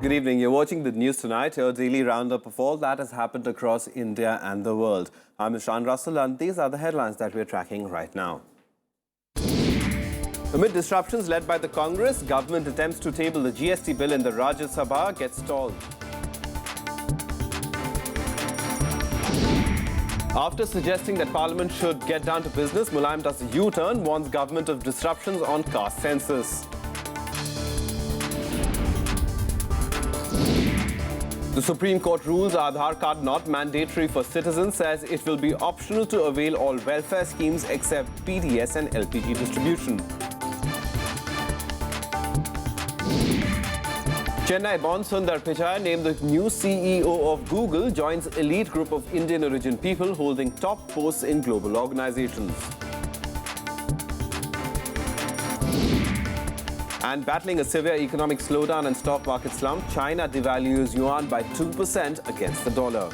Good evening. You're watching the news tonight, your daily roundup of all that has happened across India and the world. I'm Ishan Russell, and these are the headlines that we're tracking right now. Amid disruptions led by the Congress, government attempts to table the GST bill in the RajaSabar get stalled. After suggesting that Parliament should get down to business, Mulayam does a U-turn, warns government of disruptions on caste census. The Supreme Court rules Aadhaar card not mandatory for citizens, says it will be optional to avail all welfare schemes except PDS and LPG distribution. Chennai-born Sundar Pichai, named the new CEO of Google, joins elite group of Indian origin people holding top posts in global organizations. And battling a severe economic slowdown and stock market slump, China devalues yuan by 2% against the dollar.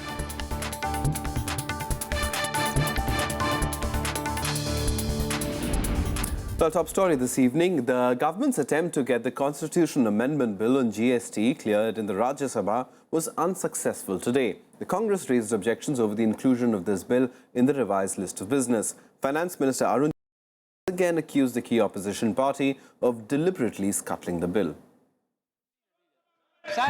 Well, top story this evening, the government's attempt to get the Constitution Amendment Bill on GST cleared in the Rajya Sabha was unsuccessful today. The Congress raised objections over the inclusion of this bill in the revised list of business. Finance Minister Arun again accused the key opposition party of deliberately scuttling the bill.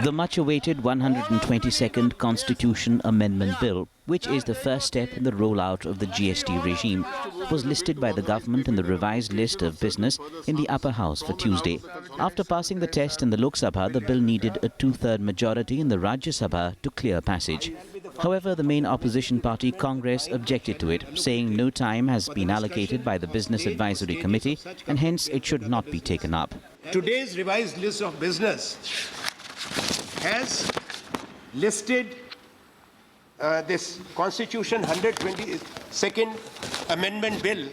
The much-awaited 122nd Constitution Amendment Bill, which is the first step in the rollout of the GST regime, was listed by the government in the revised list of business in the upper house for Tuesday. After passing the test in the Lok Sabha, the bill needed a two-third majority in the Rajya Sabha to clear passage. However, the main opposition party, Congress, objected to it, saying no time has been allocated by the Business Advisory Committee and hence it should not be taken up. Today's revised list of business has listed this Constitution 122nd Amendment Bill,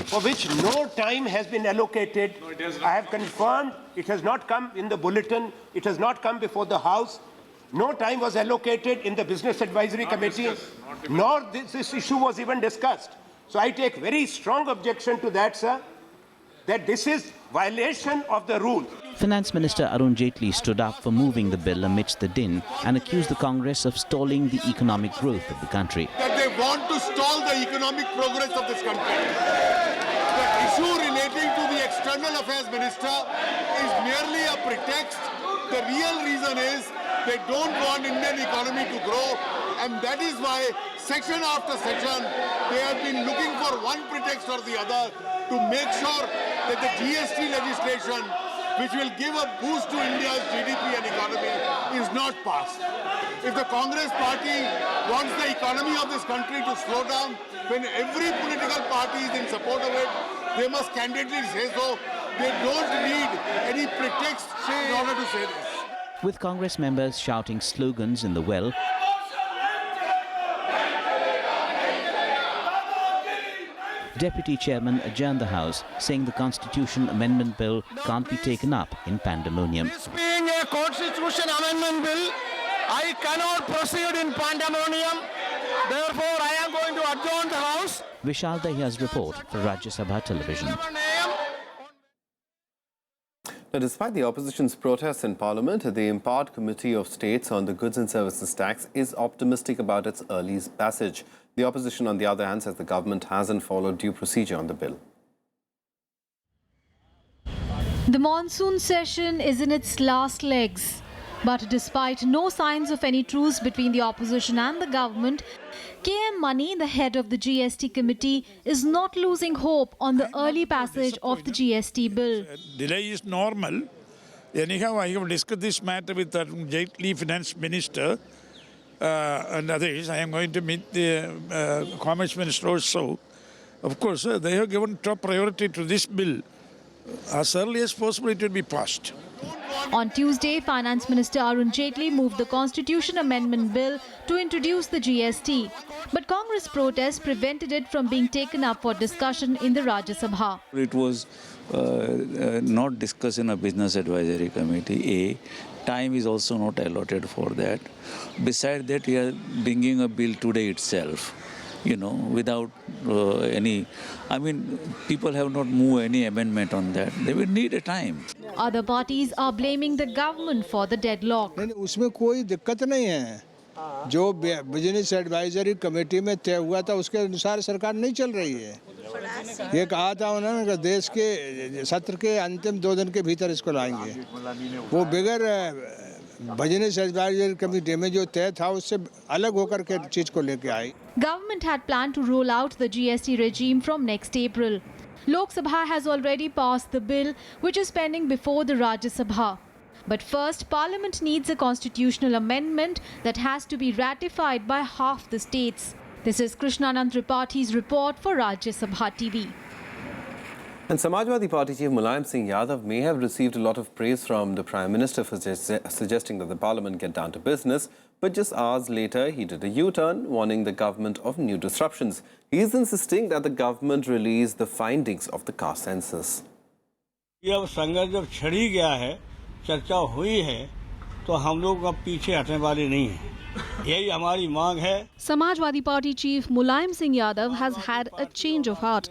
for which no time has been allocated. I have confirmed it has not come in the Bulletin, it has not come before the House. No time was allocated in the Business Advisory Committee, nor this issue was even discussed. So I take very strong objection to that, sir, that this is violation of the rule. Finance Minister Arun Jaitley stood up for moving the bill amidst the din and accused the Congress of stalling the economic growth of the country. That they want to stall the economic progress of this country. The issue relating to the External Affairs Minister is merely a pretext. The real reason is they don't want Indian economy to grow, and that is why section after section they have been looking for one pretext or the other to make sure that the GST legislation, which will give a boost to India's GDP and economy, is not passed. If the Congress party wants the economy of this country to slow down, when every political party is in support of it, they must candidly say so. They don't need any pretext in order to say this. With Congress members shouting slogans in the well, Deputy Chairman adjourned the House, saying the Constitution Amendment Bill can't be taken up in pandemonium. This being a Constitution Amendment Bill, I cannot proceed in pandemonium. Therefore, I am going to adjourn the House. Vishal Dahiya's report for RajaSabar television. Now, despite the opposition's protests in Parliament, the Impart Committee of States on the Goods and Services Tax is optimistic about its early passage. The opposition, on the other hand, says the government hasn't followed due procedure on the bill. The monsoon session is in its last legs. But despite no signs of any truce between the opposition and the government, KM Mani, the head of the GST committee, is not losing hope on the early passage of the GST bill. Delay is normal. Anyhow, I have discussed this matter with Arun Jaitley, Finance Minister, and others. I am going to meet the Commerce Minister also. Of course, they have given top priority to this bill. As early as possible, it will be passed. On Tuesday, Finance Minister Arun Jaitley moved the Constitution Amendment Bill to introduce the GST. But Congress protests prevented it from being taken up for discussion in the Rajya Sabha. It was not discussed in a Business Advisory Committee. Time is also not allotted for that. Besides that, we are bringing a bill today itself. Without any, people have not moved any amendment on that. They will need a time. Other parties are blaming the government for the deadlock. नहीं उसमें कोई दिक्कत नहीं है जो business advisory committee में तय हुआ था उसके अनुसार सरकार नहीं चल रही है ये कहा था उन्होंने कि देश के सत्र के अंतिम 2 दिन के भीतर इसको लाएंगे वो बगैर बिजनेस एडवाइजरी कमेटी में जो तय था उससे अलग होकर के चीज को लेके आई Government had planned to roll out the GST regime from next April. Lok Sabha has already passed the bill, which is pending before the RajaSabar. But first, Parliament needs a constitutional amendment that has to be ratified by half the states. This is Krishnanand Tripaঠি's report for RajaSabha TV. And Samajwadi Party Chief Mulayam Yadav may have received a lot of praise from the Prime Minister for suggesting that the Parliament get down to business, but just hours later he did a U-turn, warning the government of new disruptions. He is insisting that the government release the findings of the caste census. अब संघर्ष जब छिड़ी गया है, चर्चा हुई है, तो हम लोग अब पीछे हटने वाले नहीं हैं। यही हमारी मांग है। Samajwadi Party Chief Mulayam Yadav has had a change of heart.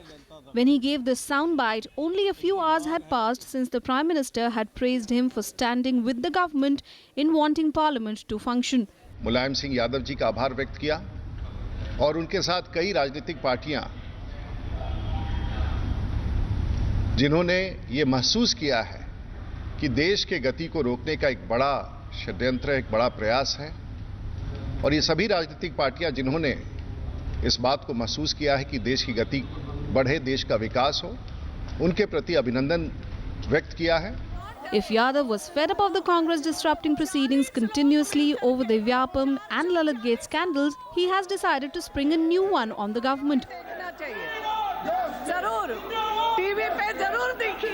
When he gave this soundbite, only a few hours had passed since the Prime Minister had praised him for standing with the government in wanting Parliament to function. Mulayam Singh Yadav ji का आभार व्यक्त किया और उनके साथ कई राजनीतिक पार्टियां जिन्होंने ये महसूस किया है कि देश के गति को रोकने का एक बड़ा षड्यंत्र एक बड़ा प्रयास है और ये सभी राजनीतिक पार्टियां जिन्होंने इस बात को महसूस किया है कि देश की गति बढ़े देश का विकास हो उनके प्रति अभिनंदन व्यक्त किया है If Yadav was fed up of the Congress disrupting proceedings continuously over the Vyapam and Lalit Gate scandals, he has decided to spring a new one on the government.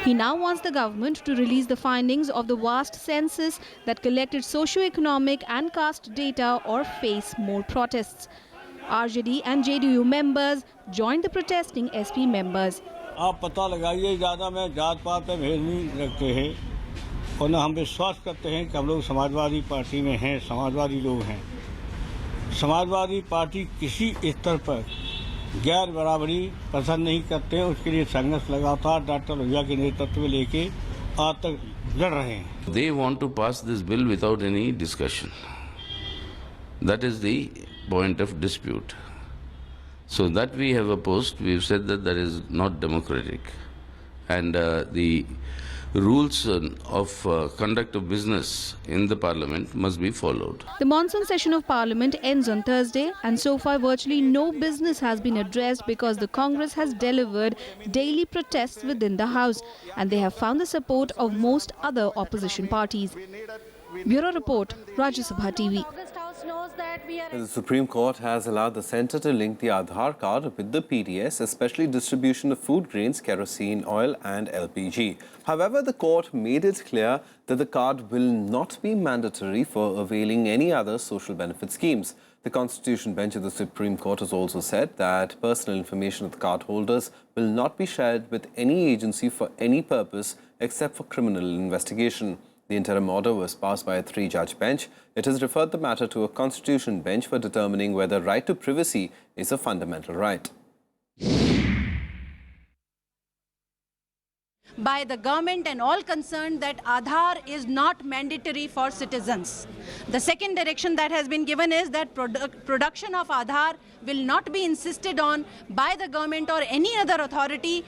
He now wants the government to release the findings of the vast census that collected socio-economic and caste data or face more protests. RJD and JDU members joined the protesting SP members. आप पता लगाइए ज़्यादा में जात पात पे भेद नहीं रखते हैं और न हम विश्वास करते हैं कि हम लोग समाजवादी पार्टी में हैं समाजवादी लोग हैं समाजवादी पार्टी किसी स्तर पर गैर बराबरी पसंद नहीं करते हैं उसके लिए संघर्ष लगातार डॉक्टर लोहिया के नेतृत्व में लेके आज तक लड़ रहे हैं They want to pass this bill without any discussion. That is the point of dispute. So that we have opposed. We have said that that is not democratic, and the rules of conduct of business in the Parliament must be followed. The monsoon session of Parliament ends on Thursday, and so far virtually no business has been addressed because the Congress has delivered daily protests within the House, and they have found the support of most other opposition parties. Bureau Report, RajaSabar TV. The Supreme Court has allowed the centre to link the Aadhaar card with the PDS, especially distribution of food grains, kerosene, oil and LPG. However, the court made it clear that the card will not be mandatory for availing any other social benefit schemes. The Constitution Bench of the Supreme Court has also said that personal information of the card holders will not be shared with any agency for any purpose except for criminal investigation. The interim order was passed by a 3-judge bench. It has referred the matter to a constitution bench for determining whether right to privacy is a fundamental right. By the government and all concerned that Aadhaar is not mandatory for citizens. The second direction that has been given is that production of Aadhaar will not be insisted on by the government or any other authority.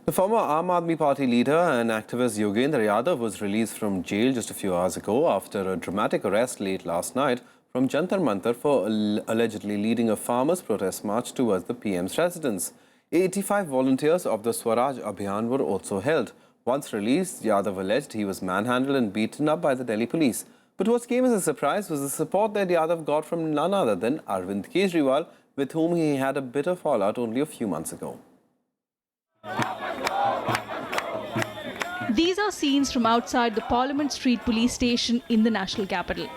The former Aam Aadmi Party leader and activist Yogendra Yadav was released from jail just a few hours ago after a dramatic arrest late last night from Jantar Mantar for allegedly leading a farmers' protest march towards the PM's residence. 85 volunteers of the Swaraj Abhiyan were also held. Once released, Yadav alleged he was manhandled and beaten up by the Delhi police. But what came as a surprise was the support that Yadav got from none other than Arvind Kejriwal, with whom he had a bitter fallout only a few months ago. These are scenes from outside the Parliament Street police station in the national capital.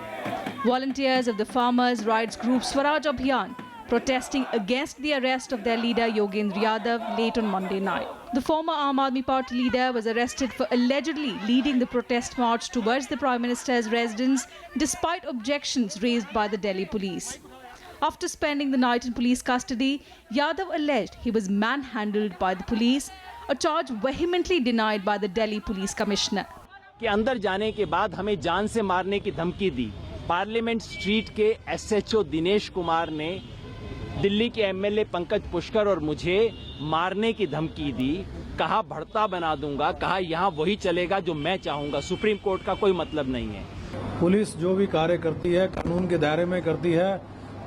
Volunteers of the farmers' rights group Swaraj Abhiyan protesting against the arrest of their leader Yogendra Yadav late on Monday night. The former Aam Aadmi Party leader was arrested for allegedly leading the protest march towards the Prime Minister's residence despite objections raised by the Delhi police. After spending the night in police custody, Yadav alleged he was manhandled by the police. a charge vehemently denied by the Delhi Police Commissioner. कि अंदर जाने के बाद हमें जान से मारने की धमकी दी। पार्लियामेंट स्ट्रीट के एसएचओ दिनेश कुमार ने दिल्ली के एमएलए पंकज पुष्कर और मुझे मारने की धमकी दी। कहा भड़ता बना दूंगा, कहा यहाँ वही चलेगा जो मैं चाहूंगा। सुप्रीम कोर्ट का कोई मतलब नहीं है। पुलिस जो भी कार्य करती है कानून के दायरे में करती है।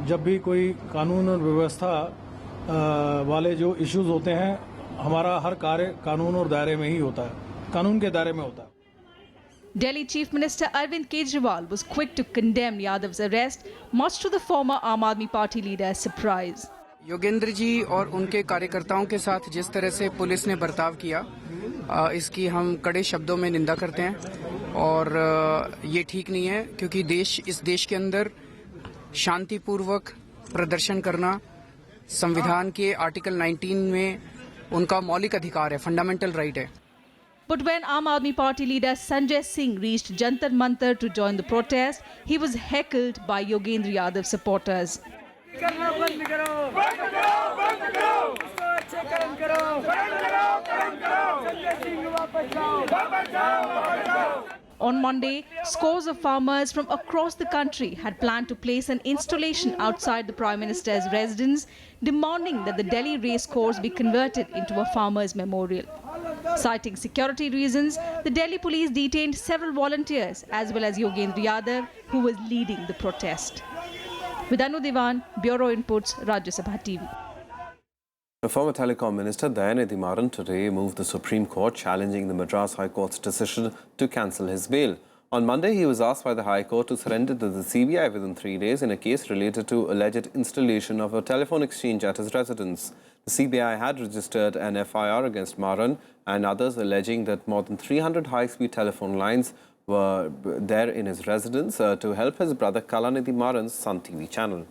जब भी कोई कानून और व्यवस्था वाले जो इश्यूज होते हैं, हमारा हर कार्य कानून और दायरे में ही होता है, कानून के दायरे में होता है। Delhi Chief Minister Arvind Kejriwal was quick to condemn Yadav's arrest, much to the former Aam Aadmi Party leader's surprise. Yogendra ji और उनके कार्यकर्ताओं के साथ जिस तरह से पुलिस ने बर्ताव किया, इसकी हम कड़े शब्दों में निंदा करते हैं और ये ठीक नहीं है, क्योंकि इस देश के अंदर शांतिपूर्वक प्रदर्शन करना संविधान के आर्टिकल 19 में उनका मौलिक अधिकार है, फंडामेंटल राइट है। But when Aam Aadmi Party leader Sanjay Singh reached Jantar Mantar to join the protest, he was heckled by Yogendra Yadav supporters. On Monday, scores of farmers from across the country had planned to place an installation outside the Prime Minister's residence, demanding that the Delhi race course be converted into a farmers' memorial. Citing security reasons, the Delhi police detained several volunteers as well as Yogendra Yadav, who was leading the protest. With Anu Diwan, Bureau Inputs, RajaSabar TV. The former Telecom Minister Yadav today moved the Supreme Court challenging the Madras High Court's decision to cancel his bail. On Monday, he was asked by the High Court to surrender to the CBI within 3 days in a case related to alleged installation of a telephone exchange at his residence. The CBI had registered an FIR against Maran and others alleging that more than 300 high-speed telephone lines were there in his residence to help his brother Kalanidhi Maran's Sun TV channel.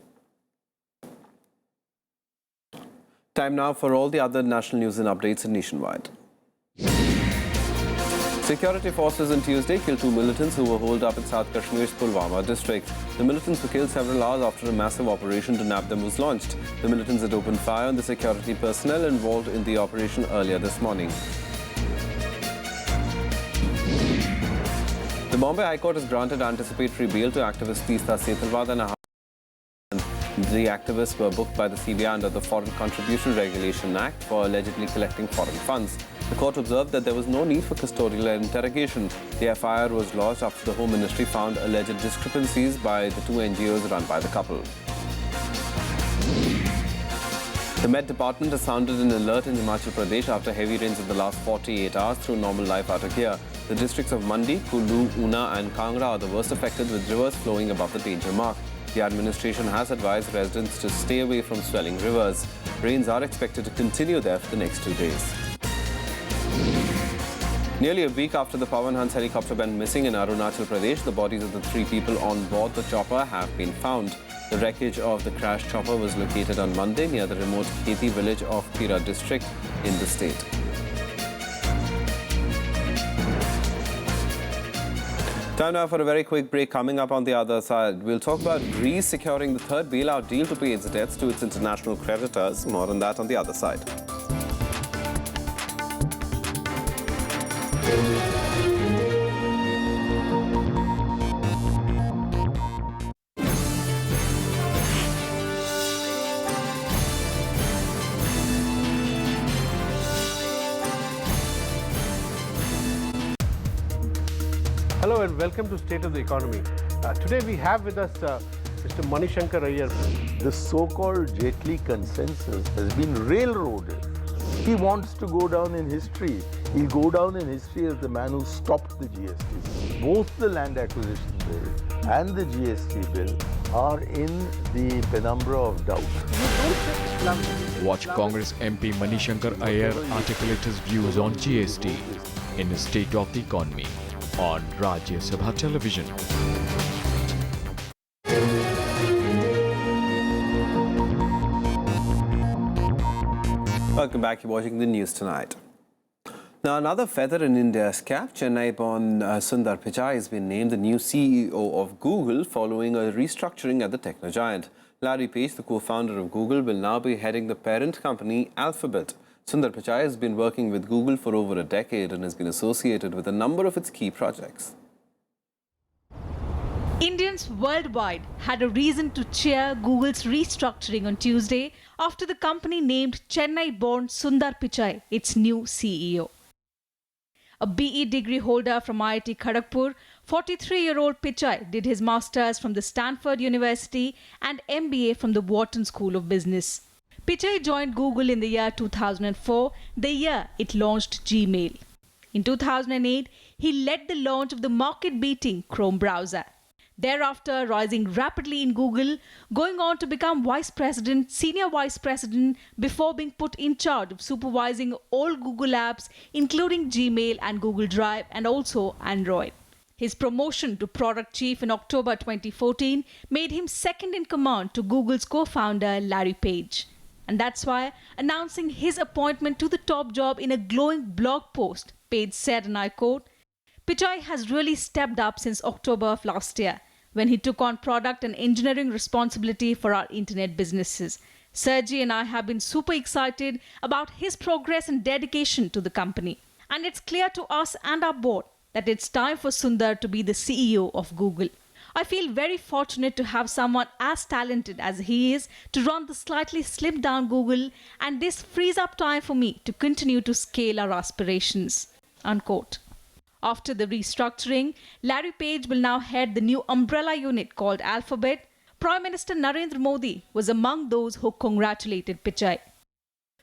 Time now for all the other national news and updates nationwide. Security forces on Tuesday killed 2 militants who were holed up in South Kashmir's Pulwama district. The militants were killed several hours after a massive operation to nab them was launched. The militants had opened fire on the security personnel involved in the operation earlier this morning. The Bombay High Court has granted anticipatory bail to activist Teesta Setalvad and the activists were booked by the CBI under the Foreign Contribution Regulation Act for allegedly collecting foreign funds. The court observed that there was no need for custodial interrogation. The FIR was lodged after the Home Ministry found alleged discrepancies by the 2 NGOs run by the couple. The Met Department has sounded an alert in Himachal Pradesh after heavy rains in the last 48 hours threw normal life out of gear. The districts of Mandi, Kullu, Una and Kangra are the worst affected, with rivers flowing above the danger mark. The administration has advised residents to stay away from swelling rivers. Rains are expected to continue there for the next 2 days. Nearly a week after the Pawan Hans helicopter went missing in Arunachal Pradesh, the bodies of the 3 people on board the chopper have been found. The wreckage of the crashed chopper was located on Monday near the remote Kheti village of Pira district in the state. Time now for a very quick break. Coming up on the other side, we'll talk about Greece securing the third bailout deal to pay its debts to its international creditors. More on that on the other side. Hello and welcome to State of the Economy. Today we have with us Mr. Manishankar Iyer. The so-called Jaitley consensus has been railroaded. He wants to go down in history. He'll go down in history as the man who stopped the GST. Both the land acquisition bill and the GST bill are in the penumbra of doubt. Watch Congress MP Manishankar Iyer articulate his views on GST in the State of the Economy on RajaSabar television. Welcome back. You're watching the news tonight. Now, another feather in India's cap, Chennai-born Sundar Pichai has been named the new CEO of Google following a restructuring at the techno giant. Larry Page, the co-founder of Google, will now be heading the parent company Alphabet. Sundar Pichai has been working with Google for over a decade and has been associated with a number of its key projects. Indians worldwide had a reason to cheer Google's restructuring on Tuesday after the company named Chennai-born Sundar Pichai its new CEO. A BE degree holder from IIT Kharagpur, 43-year-old Pichai did his master's from the Stanford University and MBA from the Wharton School of Business. Pichai joined Google in the year 2004, the year it launched Gmail. In 2008, he led the launch of the market-beating Chrome browser. Thereafter, rising rapidly in Google, going on to become Vice President, Senior Vice President, before being put in charge of supervising all Google apps, including Gmail and Google Drive, and also Android. His promotion to Product Chief in October 2014 made him second in command to Google's co-founder Larry Page. And that's why, announcing his appointment to the top job in a glowing blog post, Page said, and I quote, "Pichai has really stepped up since October of last year, when he took on product and engineering responsibility for our internet businesses. Sergey and I have been super excited about his progress and dedication to the company. And it's clear to us and our board that it's time for Sundar to be the CEO of Google. I feel very fortunate to have someone as talented as he is to run the slightly slimmed down Google, and this frees up time for me to continue to scale our aspirations." Unquote. After the restructuring, Larry Page will now head the new umbrella unit called Alphabet. Prime Minister Narendra Modi was among those who congratulated Pichai.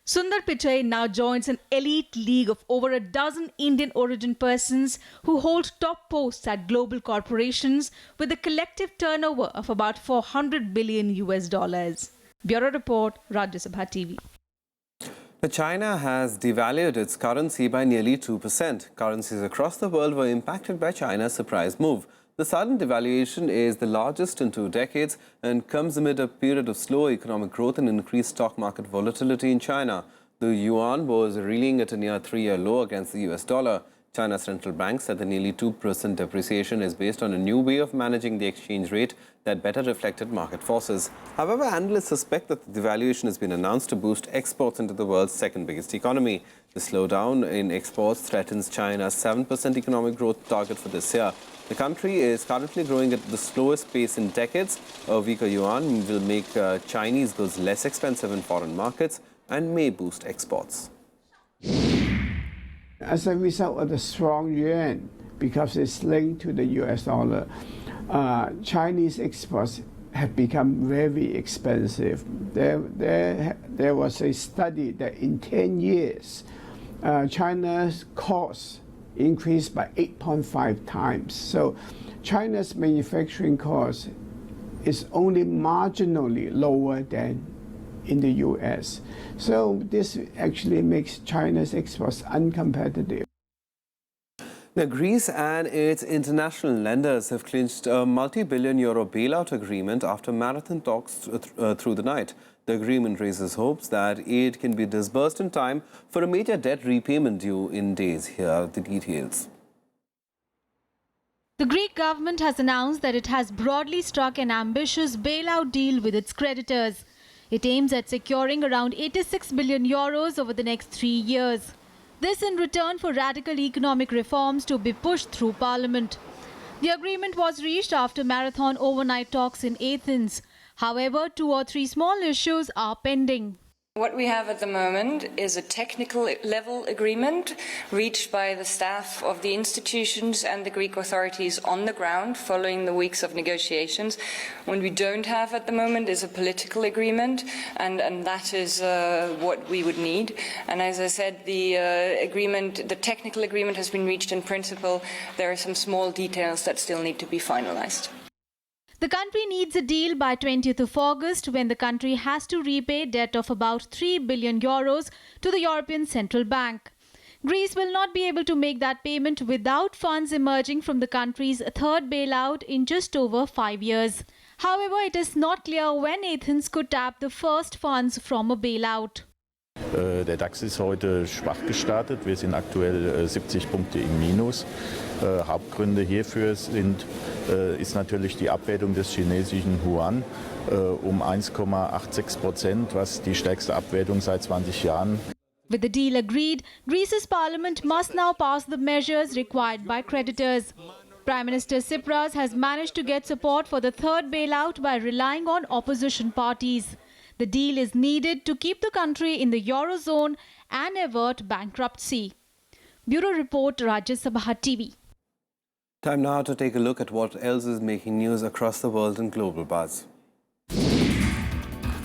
Sundar Pichai now joins an elite league of over a dozen Indian origin persons who hold top posts at global corporations with a collective turnover of about $400 billion. Bureau Report, RajaSabar TV. China has devalued its currency by nearly 2%. Currencies across the world were impacted by China's surprise move. The sudden devaluation is the largest in 2 decades and comes amid a period of slow economic growth and increased stock market volatility in China. The yuan was reeling at a near 3-year low against the US dollar. China's central bank said the nearly 2% depreciation is based on a new way of managing the exchange rate that better reflected market forces. However, analysts suspect that the devaluation has been announced to boost exports into the world's second biggest economy. The slowdown in exports threatens China's 7% economic growth target for this year. The country is currently growing at the slowest pace in decades. A weaker yuan will make Chinese goods less expensive in foreign markets and may boost exports. As a result of the strong yuan, because it's linked to the US dollar, Chinese exports have become very expensive. There was a study that in 10 years, China's costs increased by 8.5 times. So China's manufacturing cost is only marginally lower than in the US. So this actually makes China's exports uncompetitive. Now, Greece and its international lenders have clinched a multi-billion euro bailout agreement after marathon talks through the night. The agreement raises hopes that aid can be disbursed in time for a major debt repayment due in days. Here are the details. The Greek government has announced that it has broadly struck an ambitious bailout deal with its creditors. It aims at securing around 86 billion euros over the next 3 years. This in return for radical economic reforms to be pushed through Parliament. The agreement was reached after marathon overnight talks in Athens. However, 2 or 3 small issues are pending. What we have at the moment is a technical level agreement reached by the staff of the institutions and the Greek authorities on the ground following the weeks of negotiations. What we don't have at the moment is a political agreement, and that is what we would need. And as I said, the technical agreement has been reached in principle. There are some small details that still need to be finalized. The country needs a deal by 20th of August when the country has to repay debt of about 3 billion euros to the European Central Bank. Greece will not be able to make that payment without funds emerging from the country's third bailout in just over 5 years. However, it is not clear when Athens could tap the first funds from a bailout. Der DAX ist heute schwach gestartet. Wir sind aktuell 70 Punkte im Minus. Hauptgründe hierfür ist natürlich die Abwertung des chinesischen Yuan um 1,86%, was die stärkste Abwertung seit 20 Jahren. With the deal agreed, Greece's parliament must now pass the measures required by creditors. Prime Minister Tsipras has managed to get support for the third bailout by relying on opposition parties. The deal is needed to keep the country in the Eurozone and avert bankruptcy. Bureau Report, RajaSabar TV. Time now to take a look at what else is making news across the world in Global Buzz.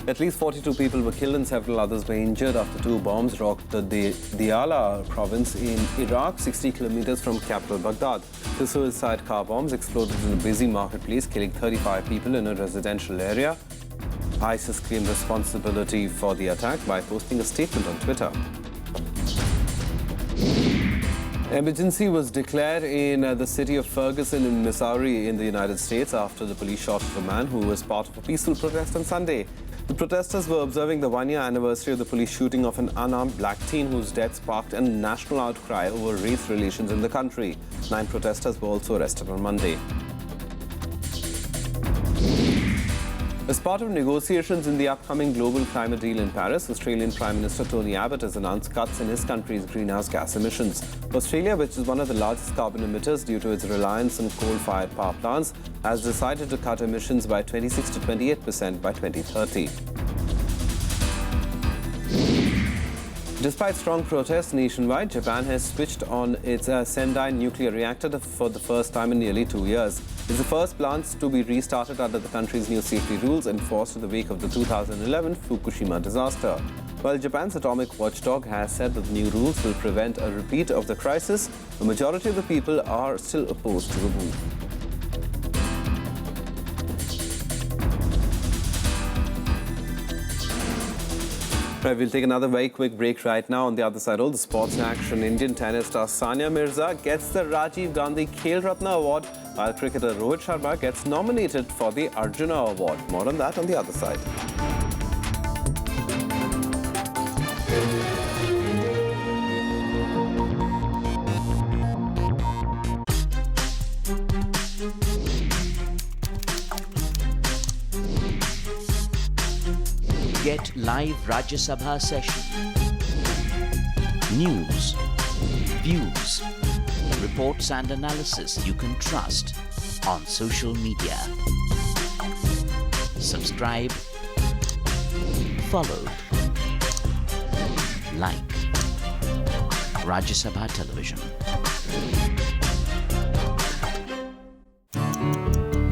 At least 42 people were killed and several others were injured after two bombs rocked the Diyala province in Iraq, 60 kilometers from capital Baghdad. The suicide car bombs exploded in a busy marketplace, killing 35 people in a residential area. ISIS claimed responsibility for the attack by posting a statement on Twitter. Emergency was declared in the city of Ferguson in Missouri in the United States after the police shot at a man who was part of a peaceful protest on Sunday. The protesters were observing the one-year anniversary of the police shooting of an unarmed black teen whose death sparked a national outcry over race relations in the country. 9 protesters were also arrested on Monday. As part of negotiations in the upcoming global climate deal in Paris, Australian Prime Minister Tony Abbott has announced cuts in his country's greenhouse gas emissions. Australia, which is one of the largest carbon emitters due to its reliance on coal-fired power plants, has decided to cut emissions by 26 to 28% by 2030. Despite strong protests nationwide, Japan has switched on its Sendai nuclear reactor for the first time in nearly 2 years. It's the first plant to be restarted under the country's new safety rules enforced in the wake of the 2011 Fukushima disaster. While Japan's atomic watchdog has said that the new rules will prevent a repeat of the crisis, the majority of the people are still opposed to the move. Right, we'll take another very quick break right now. On the other side, all the sports action. Indian tennis star Sania Mirza gets the Rajiv Gandhi Khel Ratna Award, while cricketer Rohit Sharma gets nominated for the Arjuna Award. More on that on the other side. Get live Rajya Sabha session. News, views, reports and analysis you can trust on social media. Subscribe, follow, like Rajya Sabha Television.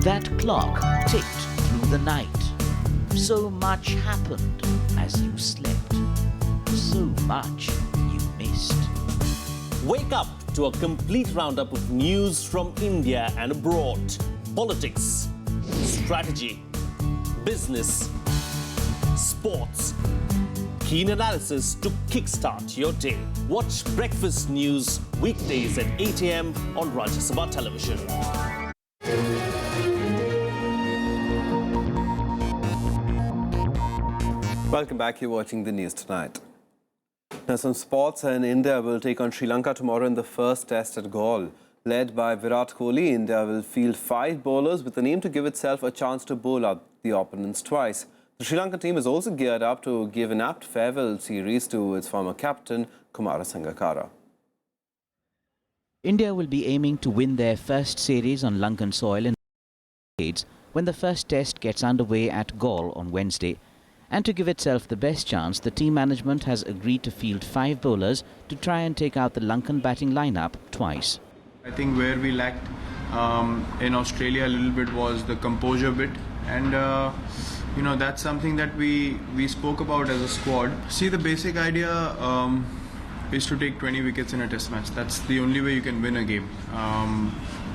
That clock ticked through the night. So much happened as you slept. So much you missed. Wake up to a complete roundup of news from India and abroad. Politics, strategy, business, sports. Keen analysis to kickstart your day. Watch Breakfast News weekdays at 8 a.m. on RajaSabar Television. Welcome back. You're watching the news tonight. Now, some sports, and India will take on Sri Lanka tomorrow in the first test at Galle. Led by Virat Kohli, India will field 5 bowlers with an aim to give itself a chance to bowl out the opponents twice. The Sri Lanka team is also geared up to give an apt farewell series to its former captain, Kumara Sangakkara. India will be aiming to win their first series on Lankan soil in decades when the first test gets underway at Galle on Wednesday. And to give itself the best chance, the team management has agreed to field 5 bowlers to try and take out the Lankan batting lineup twice. I think where we lacked in Australia a little bit was the composure bit, and you know, that's something that we spoke about as a squad. See, the basic idea is to take 20 wickets in a test match. That's the only way you can win a game.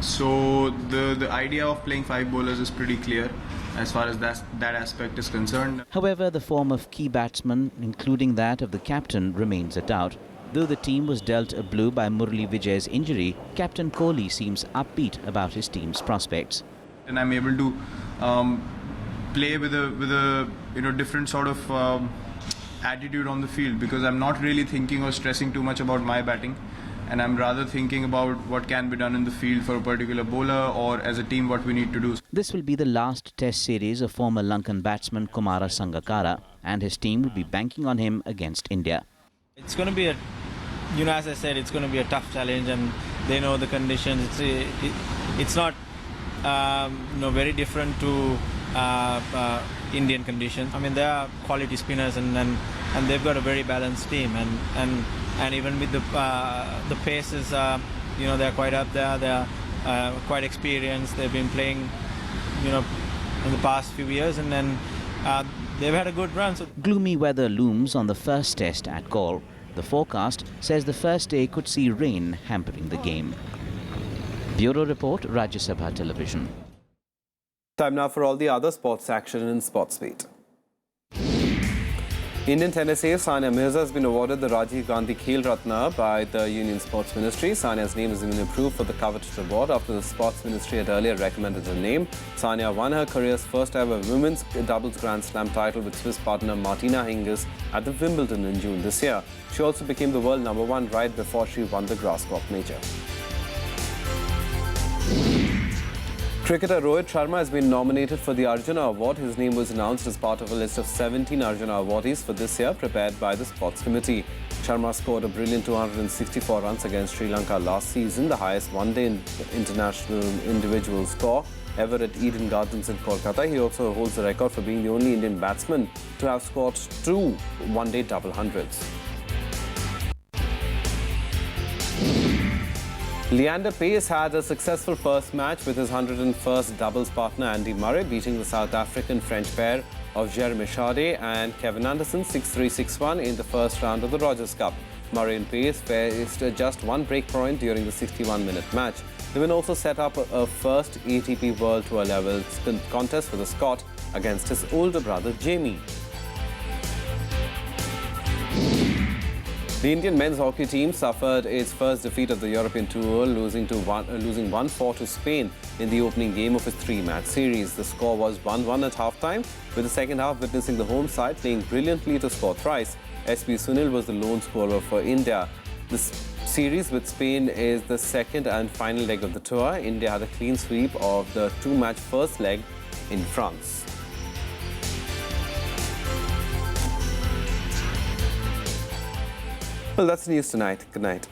So the idea of playing 5 bowlers is pretty clear as far as that aspect is concerned. However, the form of key batsmen, including that of the captain, remains a doubt. Though the team was dealt a blow by Murali Vijay's injury, Captain Kohli seems upbeat about his team's prospects. And I'm able to play with a different sort of attitude on the field, because I'm not really thinking or stressing too much about my batting, and I'm rather thinking about what can be done in the field for a particular bowler, or as a team what we need to do. This will be the last test series of former Lankan batsman Kumara Sangakkara, and his team will be banking on him against India. It's going to be as I said, it's going to be a tough challenge, and they know the conditions. It's not, very different to Indian conditions. I mean, they are quality spinners, and they've got a very balanced team, and even with the paces, they're quite up there. They're quite experienced. They've been playing, in the past few years, and then they've had a good run. So Gloomy weather looms on the first test at Galle. The forecast says the first day could see rain hampering the game. Bureau Report, RajaSabar Television. Time now for all the other sports action in Sportsbeat. Indian tennis ace Sania Mirza has been awarded the Rajiv Gandhi Khel Ratna by the Union Sports Ministry. Sania's name has been approved for the coveted award after the Sports Ministry had earlier recommended her name. Sania won her career's first ever women's doubles Grand Slam title with Swiss partner Martina Hingis at the Wimbledon in June this year. She also became the world #1 right before she won the grass court major. Cricketer Rohit Sharma has been nominated for the Arjuna Award. His name was announced as part of a list of 17 Arjuna awardees for this year prepared by the Sports Committee. Sharma scored a brilliant 264 runs against Sri Lanka last season, the highest one-day international individual score ever at Eden Gardens in Kolkata. He also holds the record for being the only Indian batsman to have scored 2 one-day double hundreds. Leander Paes had a successful first match with his 101st doubles partner Andy Murray, beating the South African-French pair of Jeremy Chardet and Kevin Anderson 6-3, 6-1 in the first round of the Rogers Cup. Murray and Paes faced just one break point during the 61-minute match. The win also set up a first ATP World Tour level contest for the Scot against his older brother Jamie. The Indian men's hockey team suffered its first defeat of the European Tour, losing 1-4 to Spain in the opening game of its 3-match series. The score was 1-1 at half-time, with the second half witnessing the home side playing brilliantly to score thrice. SP Sunil was the lone scorer for India. This series with Spain is the second and final leg of the tour. India had a clean sweep of the 2-match first leg in France. Well, that's the news tonight. Good night.